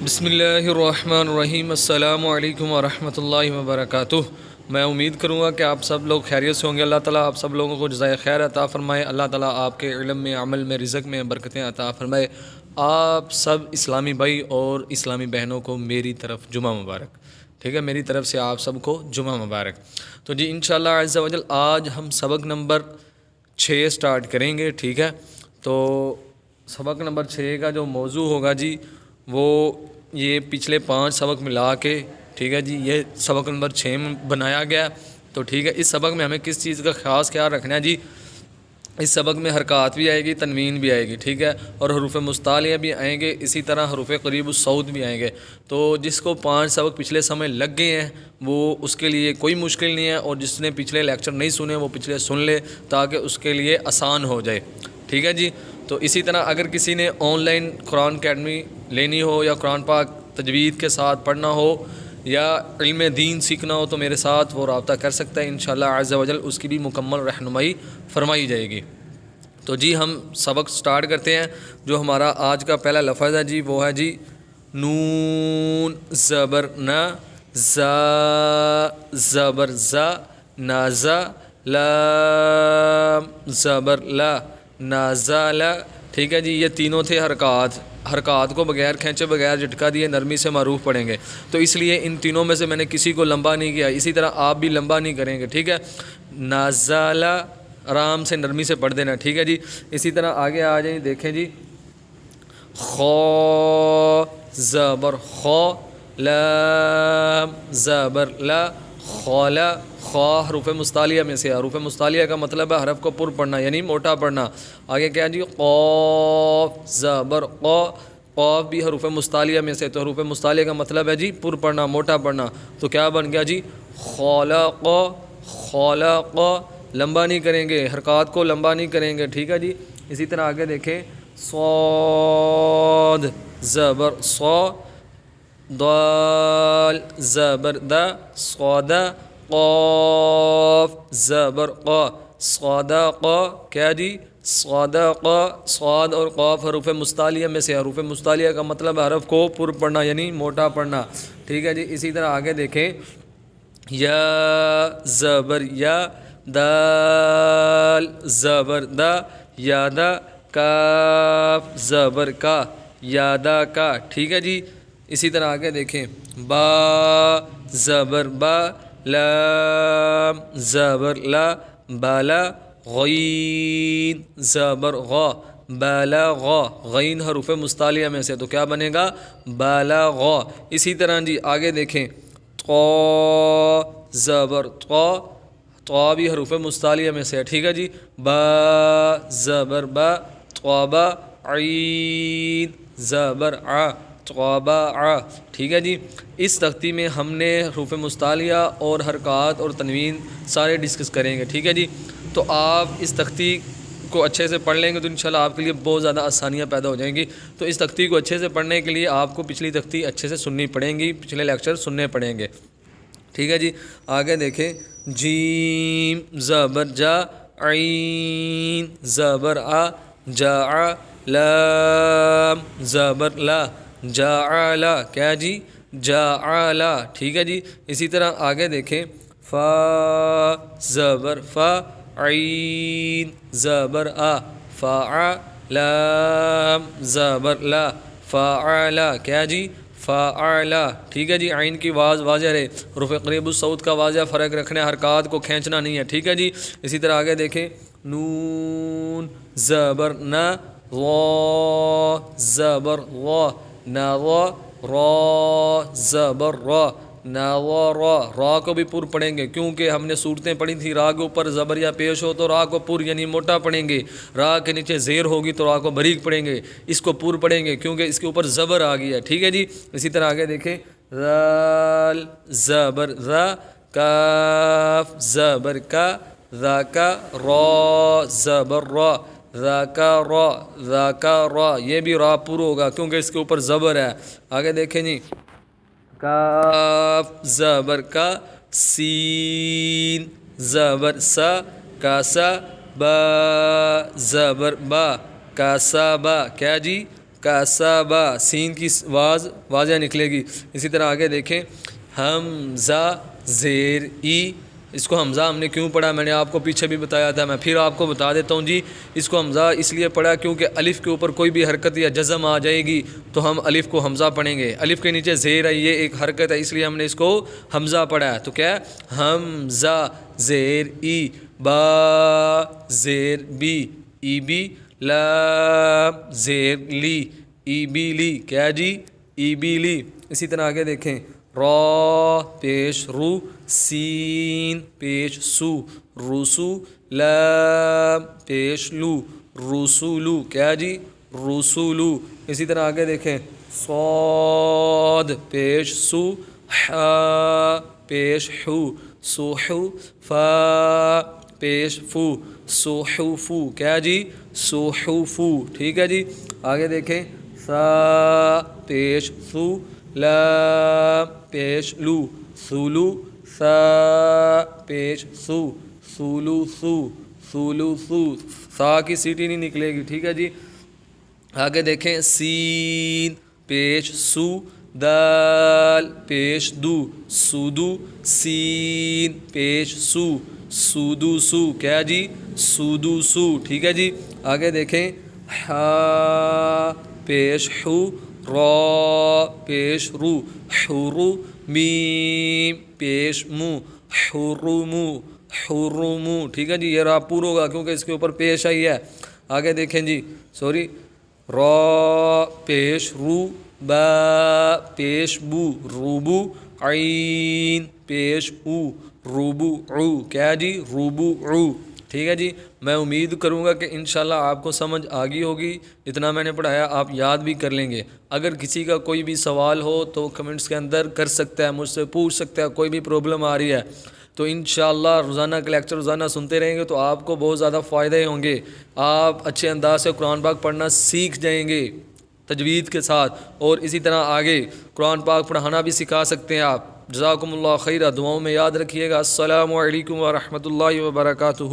بسم اللہ الرحمن الرحیم۔ السلام علیکم ورحمۃ اللہ وبرکاتہ۔ میں امید کروں گا کہ آپ سب لوگ خیریت سے ہوں گے۔ اللہ تعالیٰ آپ سب لوگوں کو جزائے خیر عطا فرمائے۔ اللہ تعالیٰ آپ کے علم میں، عمل میں، رزق میں برکتیں عطا فرمائے۔ آپ سب اسلامی بھائی اور اسلامی بہنوں کو میری طرف جمعہ مبارک۔ ٹھیک ہے، میری طرف سے آپ سب کو جمعہ مبارک۔ تو جی انشاءاللہ عز و جل آج ہم سبق نمبر 6 سٹارٹ کریں گے۔ ٹھیک ہے، تو سبق نمبر 6 کا جو موضوع ہوگا جی وہ یہ پچھلے 5 سبق ملا کے، ٹھیک ہے جی، یہ سبق نمبر 6 میں بنایا گیا۔ تو ٹھیک ہے، اس سبق میں ہمیں کس چیز کا خاص خیال رکھنا ہے جی؟ اس سبق میں حرکات بھی آئے گی، تنوین بھی آئے گی، ٹھیک ہے، اور حروف مستعلیہ بھی آئیں گے، اسی طرح حروف قریب الصوت بھی آئیں گے۔ تو جس کو 5 سبق پچھلے سمے لگ گئے ہیں وہ اس کے لیے کوئی مشکل نہیں ہے، اور جس نے پچھلے لیکچر نہیں سنے وہ پچھلے سن لے تاکہ اس کے لیے آسان ہو جائے۔ ٹھیک ہے جی، تو اسی طرح اگر کسی نے آن لائن قرآن اکیڈمی لینی ہو یا قرآن پاک تجوید کے ساتھ پڑھنا ہو یا علم دین سیکھنا ہو تو میرے ساتھ وہ رابطہ کر سکتا ہے۔ انشاءاللہ عز و جل اس کی بھی مکمل رہنمائی فرمائی جائے گی۔ تو جی ہم سبق سٹارٹ کرتے ہیں۔ جو ہمارا آج کا پہلا لفظ ہے جی وہ ہے جی نون زبر نا، زا زبر زا، نازا، لام زبر لا، نازالا۔ ٹھیک ہے جی، یہ تینوں تھے حرکات کو بغیر کھینچے، بغیر جھٹکا دیے نرمی سے معروف پڑھیں گے۔ تو اس لیے ان تینوں میں سے میں نے کسی کو لمبا نہیں کیا، اسی طرح آپ بھی لمبا نہیں کریں گے۔ ٹھیک ہے، نازالا آرام سے نرمی سے پڑھ دینا۔ ٹھیک ہے جی، اسی طرح آگے آ جائیں، دیکھیں جی، خو زبر خو، لام زبر لا، خولا، خوا حروف مستعلیہ میں سے۔ حروف مستعلیہ کا مطلب ہے حرف کو پر پڑھنا، یعنی موٹا پڑھنا۔ آگے کیا جی، قاف زبر قا، قاف بھی حروف مستعلیہ میں سے، تو حروف مستعلیہ کا مطلب ہے جی پر پڑھنا، موٹا پڑھنا۔ تو کیا بن گیا جی، خلق، خلق، لمبا نہیں کریں گے، حرکات کو لمبا نہیں کریں گے۔ ٹھیک ہے جی، اسی طرح آگے دیکھیں، صاد زبر صا، دال زبر دا، صادا، قاف زبر قا، صادقا، کیا جی، صادقا، صاد اور قاف حروف مستعلیہ میں سے۔ حروف مستعلیہ کا مطلب حرف کو پر پڑھنا، یعنی موٹا پڑھنا۔ ٹھیک ہے جی، اسی طرح آگے دیکھیں، یا زبر یا، دال زبر دا، یادا، کاف زبر کا، یادا کا۔ ٹھیک ہے جی، اسی طرح آگے دیکھیں، با زبر با، لام زبر لا، بالا، غین زبر غا، بالغا، غین حروف مستعلیہ میں سے، تو کیا بنے گا، بالغا۔ اسی طرح جی آگے دیکھیں، طا زبر طا، طا بھی حروف مستعلیہ میں سے ہے۔ ٹھیک ہے جی، با زبر با، طابا، عین زبر ع، طابع۔ ٹھیک ہے جی، اس تختی میں ہم نے حروف مستعلیہ اور حرکات اور تنوین سارے ڈسکس کریں گے۔ ٹھیک ہے جی، تو آپ اس تختی کو اچھے سے پڑھ لیں گے تو انشاءاللہ آپ کے لیے بہت زیادہ آسانیاں پیدا ہو جائیں گی۔ تو اس تختی کو اچھے سے پڑھنے کے لیے آپ کو پچھلی تختی اچھے سے سننی پڑیں گی، پچھلے لیکچر سننے پڑیں گے۔ ٹھیک ہے جی، آگے دیکھیں، جیم زبر جا، عین زبر آ، جاء، لام زبر لا، جاعل، کیا جی، جاعل۔ ٹھیک ہے جی، اسی طرح آگے دیکھیں، فا زبر فا، عین زبر آ، فاع، لام زبر لا، فاعل، کیا جی، فاعل۔ ٹھیک ہے جی، عین کی واضح رہے، حروف قریب الصوت کا واضح فرق رکھنا ہے، حرکات کو کھینچنا نہیں ہے۔ ٹھیک ہے جی، اسی طرح آگے دیکھیں، نون زبر نا، را زبر را، نوا، را زبر را، نوا، را کو بھی پر پڑھیں گے کیونکہ ہم نے صورتیں پڑھی تھیں، را کے اوپر زبر یا پیش ہو تو را کو پر یعنی موٹا پڑھیں گے، را کے نیچے زیر ہوگی تو را کو باریک پڑھیں گے، اس کو پر پڑھیں گے کیونکہ اس کے اوپر زبر آ گئی ہے۔ ٹھیک ہے جی، اسی طرح آگے دیکھیں، رال زبر را، کاف زبر کا، را کا، را زبر را، را کا را، را کا را، یہ بھی را پر ہوگا کیونکہ اس کے اوپر زبر ہے۔ آگے دیکھیں جی، کاف زبر کا، سین زبر سا، کاسا، با زبر با، کاسا با، کیا جی، کسبا سین کی واز واضح نکلے گی. اسی طرح آگے دیکھیں حمزہ زیر ای. اس کو حمزہ ہم نے کیوں پڑھا میں نے آپ کو پیچھے بھی بتایا تھا, میں پھر آپ کو بتا دیتا ہوں جی. اس کو حمزہ اس لیے پڑھا کیونکہ الف کے اوپر کوئی بھی حرکت یا جزم آ جائے گی تو ہم الف کو حمزہ پڑھیں گے. الف کے نیچے زیر ہے, یہ ایک حرکت ہے, اس لیے ہم نے اس کو حمزہ پڑھا ہے. تو کیا ہے حمزہ زیر ای, با زیر بی ای بی, لام زیر لی ای بی لی, کیا جی ای بی لی. اسی طرح آگے دیکھیں را پیش رو, سین پیش سو رسو, لام پیش لو رسولو, کیا جی رسولو. اسی طرح آگے دیکھیں صاد پیش سو, حا پیش حو سوحو, فا پیش فو سوحوفو, کیا جی سوحوفو. ٹھیک ہے جی. آگے دیکھیں سا پیش سو, لام پیش لو سولو, سا پیش سو سولو سو سولو سو. سا کی سیٹی نہیں نکلے گی. ٹھیک ہے جی. آگے دیکھیں سین پیش سو, دال پیش دو سودو, سین پیش سو سودو سو, کیا جی سودو سو. ٹھیک ہے جی. آگے دیکھیں ہا پیش حو, را پیش رو حرو, میم پیش مو حرمو حرمو. ٹھیک ہے جی. یہ را پور ہوگا کیونکہ اس کے اوپر پیش آئی ہے. آگے دیکھیں جی را پیش رو, با پیش بو روبو, عین پیش او روبو عو, کیا جی روبو عو. ٹھیک ہے جی. میں امید کروں گا کہ انشاءاللہ آپ کو سمجھ آ گئی ہوگی. جتنا میں نے پڑھایا آپ یاد بھی کر لیں گے. اگر کسی کا کوئی بھی سوال ہو تو کمنٹس کے اندر کر سکتا ہے, مجھ سے پوچھ سکتا ہے. کوئی بھی پرابلم آ رہی ہے تو انشاءاللہ روزانہ کے لیکچر روزانہ سنتے رہیں گے تو آپ کو بہت زیادہ فائدے ہوں گے. آپ اچھے انداز سے قرآن پاک پڑھنا سیکھ جائیں گے تجوید کے ساتھ, اور اسی طرح آگے قرآن پاک پڑھانا بھی سکھا سکتے ہیں آپ. جزاکم اللہ خیرہ. دعاؤں میں یاد رکھیے گا. السلام علیکم ورحمۃ اللہ وبرکاتہ.